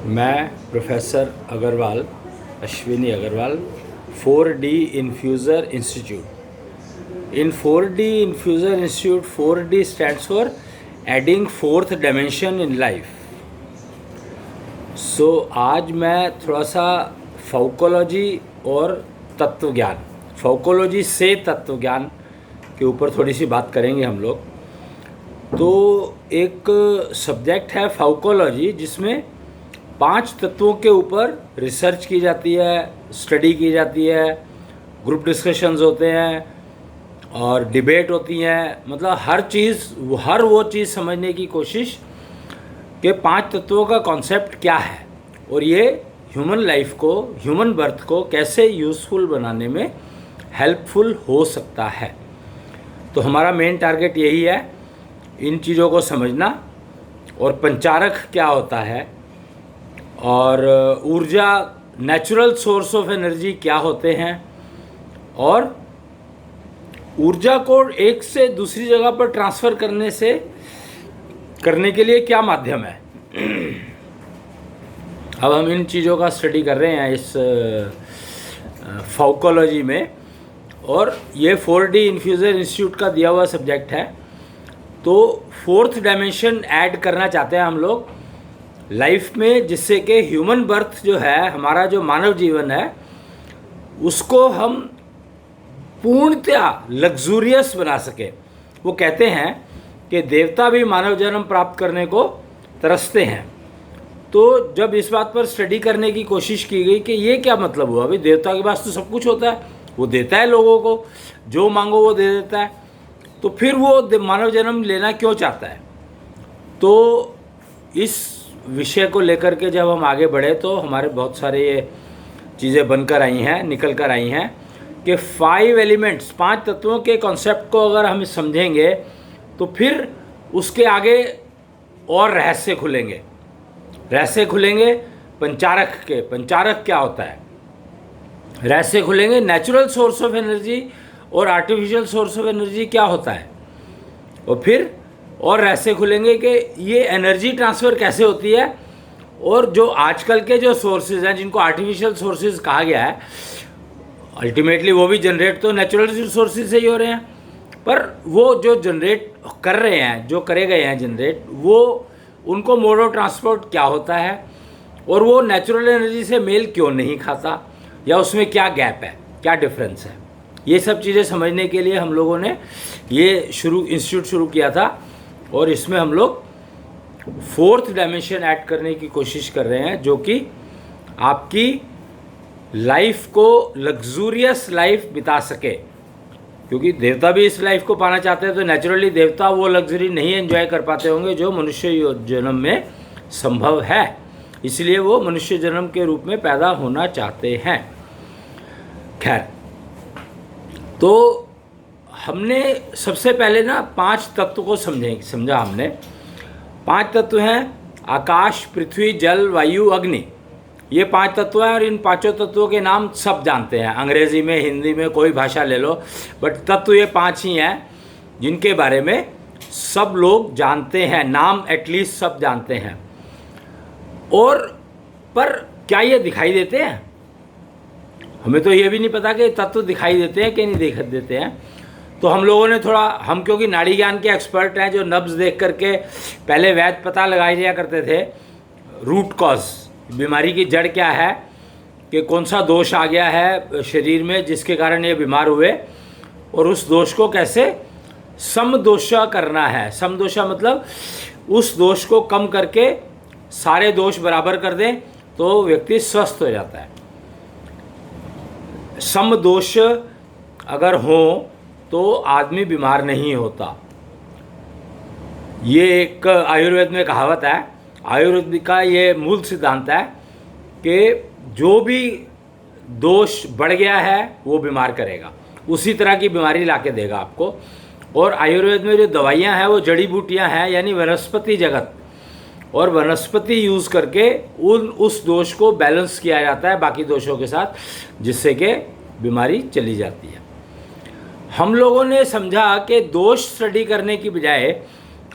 मैं professor Agarwal, Ashwini Agarwal, 4D infuser institute. In 4D infuser institute, 4D stands for adding fourth dimension in life. So आज मैं थोड़ा सा फाउकोलॉजी और तत्वज्ञान, फाउकोलॉजी से तत्वज्ञान के ऊपर थोड़ी सी बात करेंगे हम लोग। तो एक सब्जेक्ट है फाउकोलॉजी, जिसमें 5 तत्वों के ऊपर रिसर्च की जाती है, स्टडी की जाती है, ग्रुप डिस्कशंस होते हैं और डिबेट होती हैं। मतलब हर वो चीज़ समझने की कोशिश कि 5 तत्वों का कॉन्सेप्ट क्या है और ये ह्यूमन लाइफ को, ह्यूमन बर्थ को कैसे यूज़फुल बनाने में हेल्पफुल हो सकता है। तो हमारा मेन टारगेट यही है, इन चीज़ों को समझना। और पंचारक क्या होता है और ऊर्जा, नेचुरल सोर्स ऑफ एनर्जी क्या होते हैं और ऊर्जा को एक से दूसरी जगह पर ट्रांसफ़र करने के लिए क्या माध्यम है। अब हम इन चीज़ों का स्टडी कर रहे हैं इस फाउकोलॉजी में, और ये 4D इन्फ्यूज़र इंस्टीट्यूट का दिया हुआ सब्जेक्ट है। तो फोर्थ डायमेंशन ऐड करना चाहते हैं हम लोग लाइफ में, जिससे कि ह्यूमन बर्थ जो है, हमारा जो मानव जीवन है, उसको हम पूर्णतया लग्जूरियस बना सके। वो कहते हैं कि देवता भी मानव जन्म प्राप्त करने को तरसते हैं। तो जब इस बात पर स्टडी करने की कोशिश की गई कि ये क्या मतलब हुआ, भाई देवता के पास तो सब कुछ होता है, वो देता है लोगों को, जो मांगो वो दे देता है, तो फिर वो मानव जन्म लेना क्यों चाहता है। तो इस विषय को लेकर के जब हम आगे बढ़े तो हमारे बहुत सारे ये चीज़ें बनकर आई हैं, निकल कर आई हैं कि 5 एलिमेंट्स, 5 तत्वों के कॉन्सेप्ट को अगर हम समझेंगे तो फिर उसके आगे और रहस्य खुलेंगे पंचारक के। पंचारक क्या होता है, रहस्य खुलेंगे नेचुरल सोर्स ऑफ एनर्जी और आर्टिफिशियल सोर्स ऑफ एनर्जी क्या होता है, और फिर और रहस्य खुलेंगे कि ये एनर्जी ट्रांसफ़र कैसे होती है। और जो आजकल के जो सोर्सेज हैं, जिनको आर्टिफिशियल सोर्सेज कहा गया है, अल्टीमेटली वो भी जनरेट तो नेचुरल सोर्सेज से ही हो रहे हैं, पर वो जो जनरेट कर रहे हैं, जो करे गए हैं जनरेट, वो उनको मोड ऑफ ट्रांसपोर्ट क्या होता है और वो नेचुरल एनर्जी से मेल क्यों नहीं खाता, या उसमें क्या गैप है, क्या डिफरेंस है। ये सब चीज़ें समझने के लिए हम लोगों ने ये इंस्टीट्यूट शुरू किया था, और इसमें हम लोग फोर्थ डायमेंशन ऐड करने की कोशिश कर रहे हैं, जो कि आपकी लाइफ को लग्जूरियस लाइफ बिता सके। क्योंकि देवता भी इस लाइफ को पाना चाहते हैं, तो नेचुरली देवता वो लग्जरी नहीं एंजॉय कर पाते होंगे जो मनुष्य जन्म में संभव है, इसलिए वो मनुष्य जन्म के रूप में पैदा होना चाहते हैं। खैर, तो हमने सबसे पहले ना 5 तत्व को समझा हमने। 5 तत्व हैं आकाश, पृथ्वी, जल, वायु, अग्नि। ये 5 तत्व हैं और इन 5 तत्वों के नाम सब जानते हैं, अंग्रेज़ी में, हिंदी में, कोई भाषा ले लो, बट तत्व ये 5 ही हैं जिनके बारे में सब लोग जानते हैं, नाम एटलीस्ट सब जानते हैं। और पर क्या ये दिखाई देते हैं? हमें तो ये भी नहीं पता कि तत्व दिखाई देते हैं कि नहीं दिखाई देते हैं। तो हम लोगों ने थोड़ा, हम क्योंकि नाड़ी ज्ञान के एक्सपर्ट हैं, जो नब्ज़ देख करके पहले वैध पता लगाए दिया करते थे, रूट कॉज, बीमारी की जड़ क्या है, कि कौन सा दोष आ गया है शरीर में जिसके कारण ये बीमार हुए, और उस दोष को कैसे समदोषा करना है। समदोषा मतलब उस दोष को कम करके सारे दोष बराबर कर दें तो व्यक्ति स्वस्थ हो जाता है। समदोष अगर हो तो आदमी बीमार नहीं होता। ये एक आयुर्वेद में कहावत है, आयुर्वेद का ये मूल सिद्धांत है कि जो भी दोष बढ़ गया है वो बीमार करेगा, उसी तरह की बीमारी ला के देगा आपको। और आयुर्वेद में जो दवाइयाँ हैं वो जड़ी बूटियाँ हैं, यानी वनस्पति जगत, और वनस्पति यूज़ करके उस दोष को बैलेंस किया जाता है बाकी दोषों के साथ, जिससे कि बीमारी चली जाती है। हम लोगों ने समझा कि दोष स्टडी करने की बजाय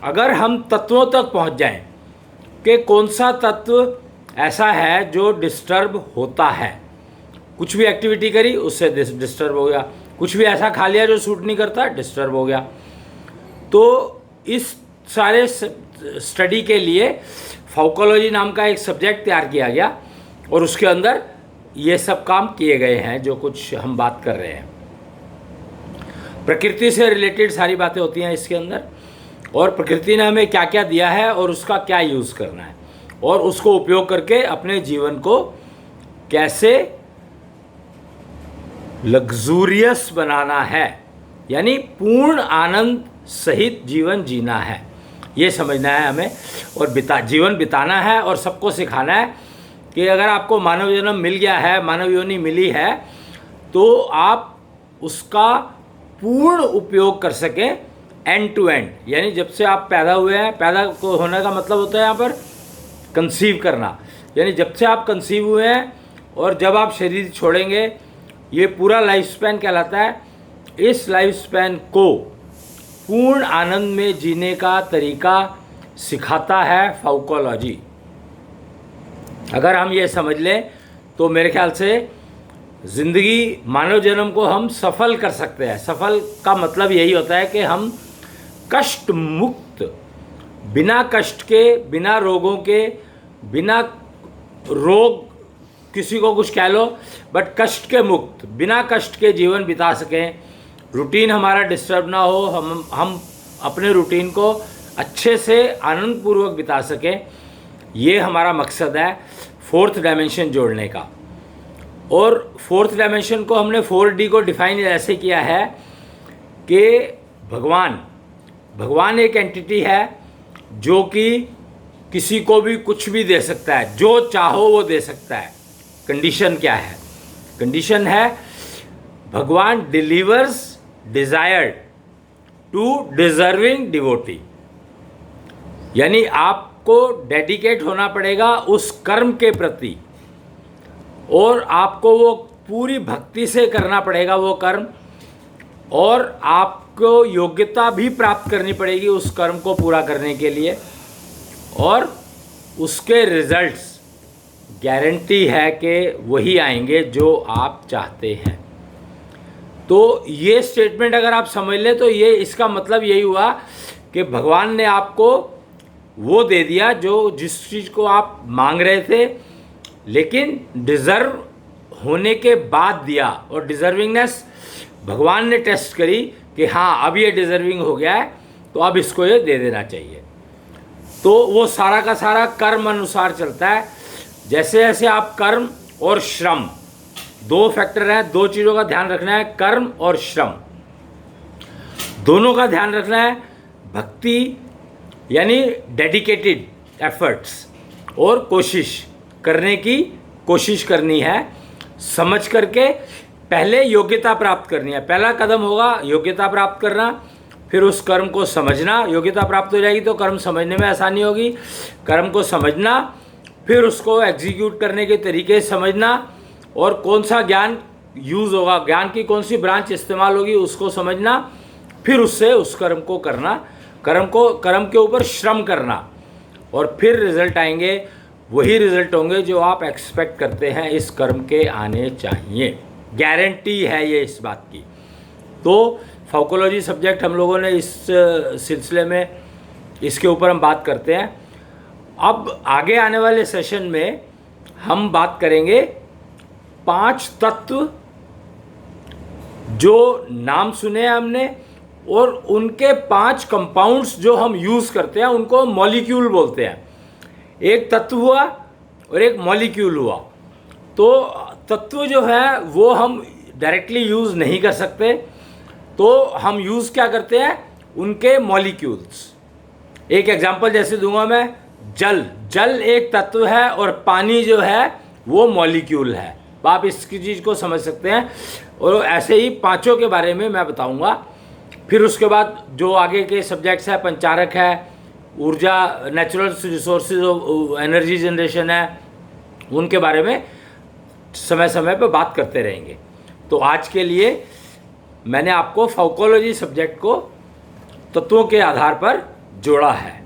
अगर हम तत्वों तक पहुंच जाएं कि कौन सा तत्व ऐसा है जो डिस्टर्ब होता है। कुछ भी एक्टिविटी करी उससे डिस्टर्ब हो गया, कुछ भी ऐसा खा लिया जो सूट नहीं करता, डिस्टर्ब हो गया। तो इस सारे स्टडी के लिए फाउकोलॉजी नाम का एक सब्जेक्ट तैयार किया गया और उसके अंदर ये सब काम किए गए हैं जो कुछ हम बात कर रहे हैं। प्रकृति से रिलेटेड सारी बातें होती हैं इसके अंदर, और प्रकृति ने हमें क्या क्या दिया है और उसका क्या यूज़ करना है और उसको उपयोग करके अपने जीवन को कैसे लग्जूरियस बनाना है, यानी पूर्ण आनंद सहित जीवन जीना है, ये समझना है हमें। और जीवन बिताना है और सबको सिखाना है कि अगर आपको मानव जन्म मिल गया है, मानव योनि मिली है, तो आप उसका पूर्ण उपयोग कर सकें एंड टू एंड। यानी जब से आप पैदा हुए हैं, पैदा को होने का मतलब होता है यहाँ पर कंसीव करना, यानी जब से आप कंसीव हुए हैं और जब आप शरीर छोड़ेंगे, ये पूरा लाइफ स्पैन कहलाता है। इस लाइफ स्पैन को पूर्ण आनंद में जीने का तरीका सिखाता है फाउकोलॉजी। अगर हम ये समझ लें तो मेरे ख्याल से ज़िंदगी, मानव जन्म को हम सफल कर सकते हैं। सफल का मतलब यही होता है कि हम कष्ट मुक्त, बिना कष्ट के, बिना रोगों के, बिना रोग किसी को कुछ कह लो, बट कष्ट के मुक्त, बिना कष्ट के जीवन बिता सकें। रूटीन हमारा डिस्टर्ब ना हो, हम अपने रूटीन को अच्छे से आनंदपूर्वक बिता सकें, ये हमारा मकसद है फोर्थ डायमेंशन जोड़ने का। और फोर्थ डायमेंशन को हमने 4D को डिफाइन ऐसे किया है कि भगवान एक एंटिटी है जो कि किसी को भी कुछ भी दे सकता है, जो चाहो वो दे सकता है। कंडीशन क्या है? कंडीशन है भगवान delivers desired to deserving devotee, यानी आपको डेडिकेट होना पड़ेगा उस कर्म के प्रति और आपको वो पूरी भक्ति से करना पड़ेगा वो कर्म, और आपको योग्यता भी प्राप्त करनी पड़ेगी उस कर्म को पूरा करने के लिए, और उसके रिजल्ट्स गारंटी है कि वही आएंगे जो आप चाहते हैं। तो ये स्टेटमेंट अगर आप समझ लें तो ये इसका मतलब यही हुआ कि भगवान ने आपको वो दे दिया जो जिस चीज़ को आप मांग रहे थे, लेकिन डिज़र्व होने के बाद दिया। और डिज़र्विंगनेस भगवान ने टेस्ट करी कि हाँ अब ये डिज़र्विंग हो गया है, तो अब इसको ये दे देना चाहिए। तो वो सारा का सारा कर्म अनुसार चलता है। जैसे जैसे आप कर्म और श्रम, दो फैक्टर हैं, दो चीज़ों का ध्यान रखना है, कर्म और श्रम दोनों का ध्यान रखना है। भक्ति यानी डेडिकेटेड एफर्ट्स और कोशिश करने की कोशिश करनी है, समझ करके पहले योग्यता प्राप्त करनी है। पहला कदम होगा योग्यता प्राप्त करना, फिर उस कर्म को समझना। योग्यता प्राप्त हो जाएगी तो कर्म समझने में आसानी होगी। कर्म को समझना, फिर उसको एग्जीक्यूट करने के तरीके समझना, और कौन सा ज्ञान यूज़ होगा, ज्ञान की कौन सी ब्रांच इस्तेमाल होगी उसको समझना, फिर उससे उस कर्म को करना, कर्म के ऊपर श्रम करना, और फिर रिजल्ट आएंगे। वही रिजल्ट होंगे जो आप एक्सपेक्ट करते हैं इस कर्म के आने चाहिए। गारंटी है ये इस बात की। तो फाउकोलॉजी सब्जेक्ट हम लोगों ने इस सिलसिले में इसके ऊपर हम बात करते हैं। अब आगे आने वाले सेशन में हम बात करेंगे 5 तत्व जो नाम सुने हैं हमने, और उनके 5 कंपाउंड्स जो हम यूज़ करते हैं उनको मॉलिक्यूल बोलते हैं। एक तत्व हुआ और एक मॉलिक्यूल हुआ। तो तत्व जो है वो हम डायरेक्टली यूज़ नहीं कर सकते, तो हम यूज़ क्या करते हैं, उनके मॉलिक्यूल्स। एक एग्जांपल जैसे दूंगा मैं, जल एक तत्व है और पानी जो है वो मॉलिक्यूल है। आप इसकी चीज़ को समझ सकते हैं। और ऐसे ही 5 के बारे में मैं बताऊंगा। फिर उसके बाद जो आगे के सब्जेक्ट्स है, पंचारक है, ऊर्जा, natural resources of energy generation है, उनके बारे में समय समय पर बात करते रहेंगे। तो आज के लिए मैंने आपको फाउकोलॉजी सब्जेक्ट को तत्वों के आधार पर जोड़ा है।